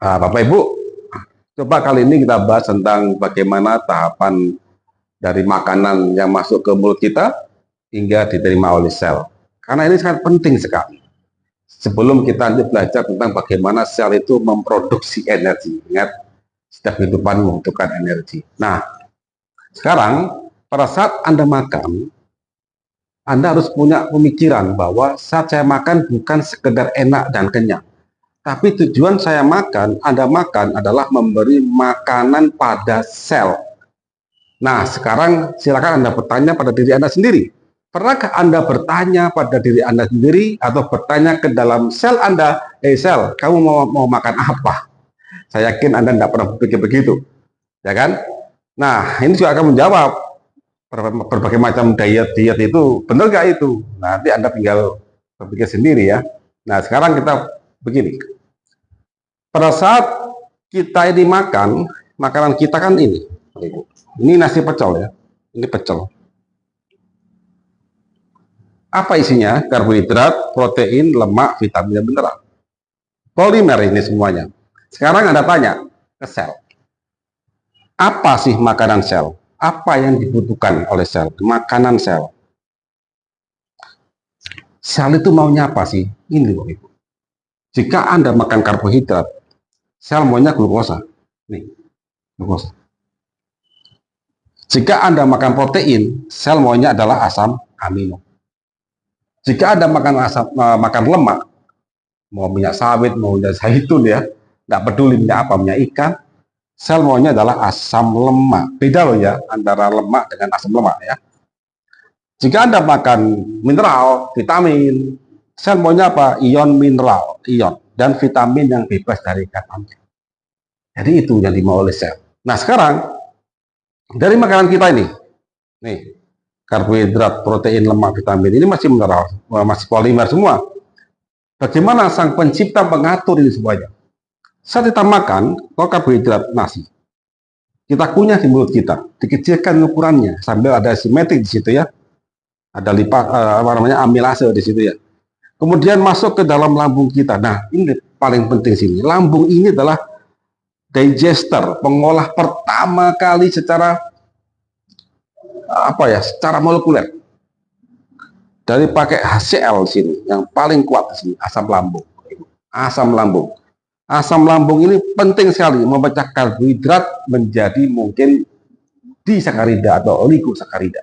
Bapak Ibu, coba kali ini kita bahas tentang bagaimana tahapan dari makanan yang masuk ke mulut kita hingga diterima oleh sel. Karena ini sangat penting sekali. Sebelum kita lanjut belajar tentang bagaimana sel itu memproduksi energi. Ingat, setiap kehidupan membutuhkan energi. Nah, sekarang pada saat Anda makan, Anda harus punya pemikiran bahwa saat saya makan bukan sekedar enak dan kenyang. Tapi tujuan saya makan, Anda makan adalah memberi makanan pada sel. Nah, sekarang silakan Anda bertanya pada diri Anda sendiri. Pernahkah Anda bertanya pada diri Anda sendiri atau bertanya ke dalam sel Anda, sel, kamu mau makan apa? Saya yakin Anda tidak pernah berpikir begitu, ya kan? Nah, ini juga akan menjawab berbagai macam diet itu, benar gak itu? Nanti Anda tinggal berpikir sendiri ya. Nah, sekarang kita begini. Pada saat kita ini makan, makanan kita kan ini. Ini nasi pecel ya. Ini pecel. Apa isinya? Karbohidrat, protein, lemak, vitamin, dan mineral. Polimer ini semuanya. Sekarang Anda tanya ke sel. Apa sih makanan sel? Apa yang dibutuhkan oleh sel? Makanan sel. Sel itu maunya apa sih? Ini loh Ibu. Jika Anda makan karbohidrat, sel maunya glukosa. Nih, glukosa. Jika Anda makan protein, sel maunya adalah asam amino. Jika Anda makan lemak, mau minyak sawit, mau minyak zaitun ya, tidak peduli minyak apa, minyak ikan, sel maunya adalah asam lemak. Beda loh ya, antara lemak dengan asam lemak ya. Jika Anda makan mineral, vitamin, sel maunya apa? Ion mineral, ion, dan vitamin yang bebas dari kandungan. Jadi itu yang dimau oleh sel. Nah sekarang, dari makanan kita ini, nih, karbohidrat, protein, lemak, vitamin, ini masih mineral, masih polimer semua. Bagaimana sang pencipta mengatur ini semuanya? Saat kita makan, kalau karbohidrat nasi, kita kunyah di mulut kita, dikecilkan ukurannya, sambil ada simetrik di situ ya, ada amilase di situ ya. Kemudian masuk ke dalam lambung kita. Nah, ini paling penting sini. Lambung ini adalah digester, pengolah pertama kali secara secara molekuler. Dari pakai HCl sini, yang paling kuat di sini, asam lambung. Asam lambung. Asam lambung ini penting sekali memecah karbohidrat menjadi mungkin disakarida atau oligosakarida.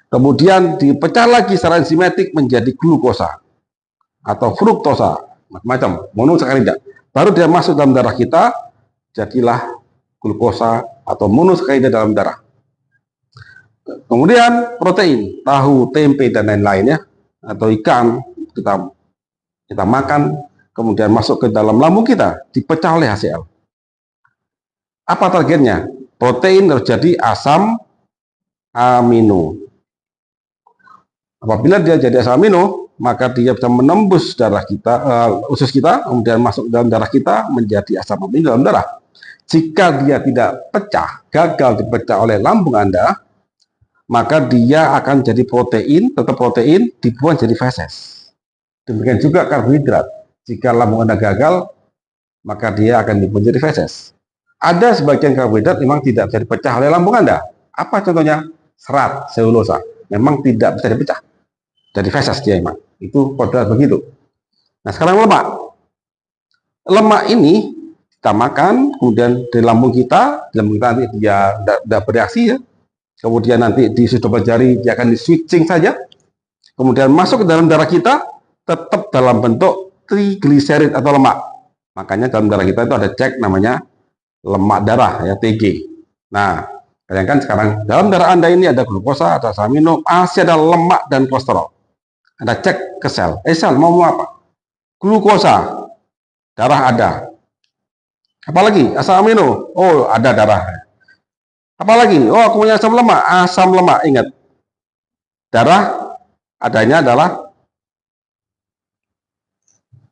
Kemudian dipecah lagi secara enzimatik menjadi glukosa atau fruktosa, macam-macam, monosakarida. Baru dia masuk dalam darah kita, jadilah glukosa atau monosakarida dalam darah. Kemudian protein, tahu, tempe, dan lain-lain ya, atau ikan, kita makan, kemudian masuk ke dalam lambung kita, dipecah oleh HCl. Apa targetnya? Protein terjadi asam amino. Apabila dia jadi asam amino, maka dia bisa menembus darah kita, usus kita, kemudian masuk dalam darah kita menjadi asam amino dalam darah. Jika dia tidak pecah, gagal dipecah oleh lambung Anda, maka dia akan jadi protein, tetap protein, dibuang jadi feses. Demikian juga karbohidrat. Jika lambung Anda gagal, maka dia akan dibuang jadi feses. Ada sebagian karbohidrat memang tidak bisa dipecah oleh lambung Anda. Apa contohnya? Serat, selulosa. Memang tidak bisa dipecah. Jadi feses dia memang. Itu kodrat begitu. Nah sekarang lemak. Lemak ini kita makan, kemudian di lambung kita nanti dia tidak bereaksi ya. Kemudian nanti di sudoku jari dia akan di switching saja. Kemudian masuk ke dalam darah kita, tetap dalam bentuk trigliserid atau lemak. Makanya dalam darah kita itu ada cek namanya lemak darah ya, TG. Nah, bayangkan sekarang dalam darah Anda ini ada glukosa, ada asam amino, masih ada lemak dan kolesterol. Anda cek ke sel. Sel mau apa? Glukosa. Darah ada. Apalagi asam amino. Oh, ada darah. Apalagi? Oh, aku punya asam lemak. Asam lemak, ingat. Darah adanya adalah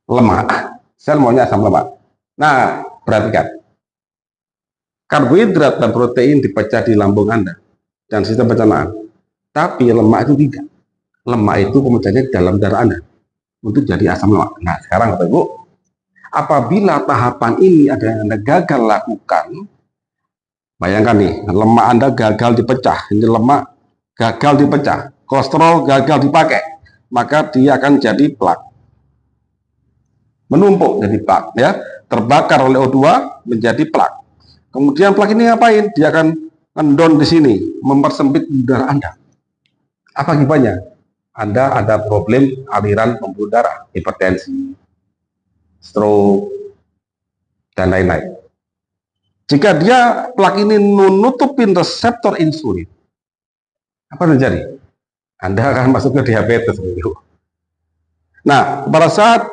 lemak. Sel maunya asam lemak. Nah, perhatikan. Karbohidrat dan protein dipecah di lambung Anda dan sistem pencernaan. Tapi lemak itu tidak. Lemak itu pemecahnya di dalam darah Anda untuk jadi asam lemak. Nah, sekarang Bapak Ibu, Apabila tahapan ini ada yang Anda gagal lakukan, bayangkan nih, lemak Anda gagal dipecah, ini lemak gagal dipecah, kolesterol gagal dipakai, maka dia akan jadi plak. Menumpuk jadi plak, ya, terbakar oleh O2 menjadi plak. Kemudian plak ini ngapain? Dia akan ngendon di sini, mempersempit darah Anda. Apa akibatnya? Anda ada problem aliran pembuluh darah, hipertensi, stroke, dan lain-lain. Jika dia plak ini menutupin reseptor insulin, apa terjadi? Anda akan masuk ke diabetes. Nah, pada saat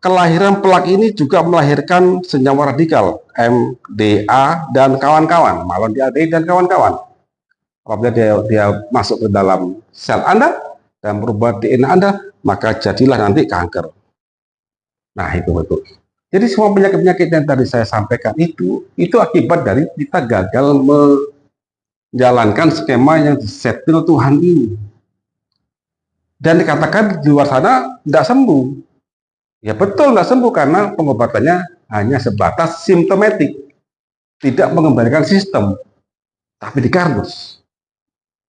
kelahiran plak ini juga melahirkan senyawa radikal MDA dan kawan-kawan, malon DAD dan kawan-kawan. Apabila dia masuk ke dalam sel Anda dan merubah DNA Anda, maka jadilah nanti kanker. Nah, itu betul. Jadi semua penyakit-penyakit yang tadi saya sampaikan itu akibat dari kita gagal menjalankan skema yang disetil Tuhan ini. Dan dikatakan di luar sana tidak sembuh. Ya betul tidak sembuh karena pengobatannya hanya sebatas simptomatik. Tidak mengembalikan sistem. Tapi di kardus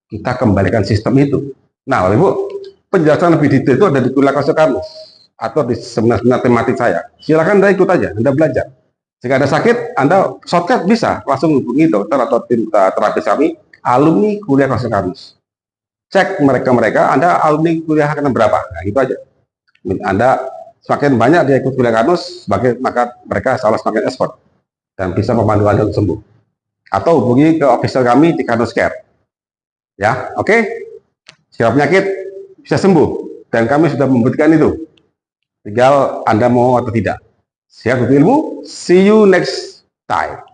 kita kembalikan sistem itu. Nah, Bapak Ibu, penjelasan lebih detail itu ada di kuliah kasus atau di seminar tematik saya. Silakan Anda ikut aja, Anda belajar. Jika ada sakit, Anda shortcut bisa langsung hubungi dokter atau tim terapis kami, alumni kuliah kasus. Cek mereka, Anda alumni kuliah akan berapa? Nah, gitu aja. Anda semakin banyak dia ikut kuliah kanus, maka mereka salah semakin expert dan bisa memandu Anda untuk sembuh. Atau hubungi ke official kami di Kanus Care. Ya, oke? Segala penyakit bisa sembuh dan kami sudah membuktikan itu. Tinggal Anda mau atau tidak. Siap ilmu. See you next time.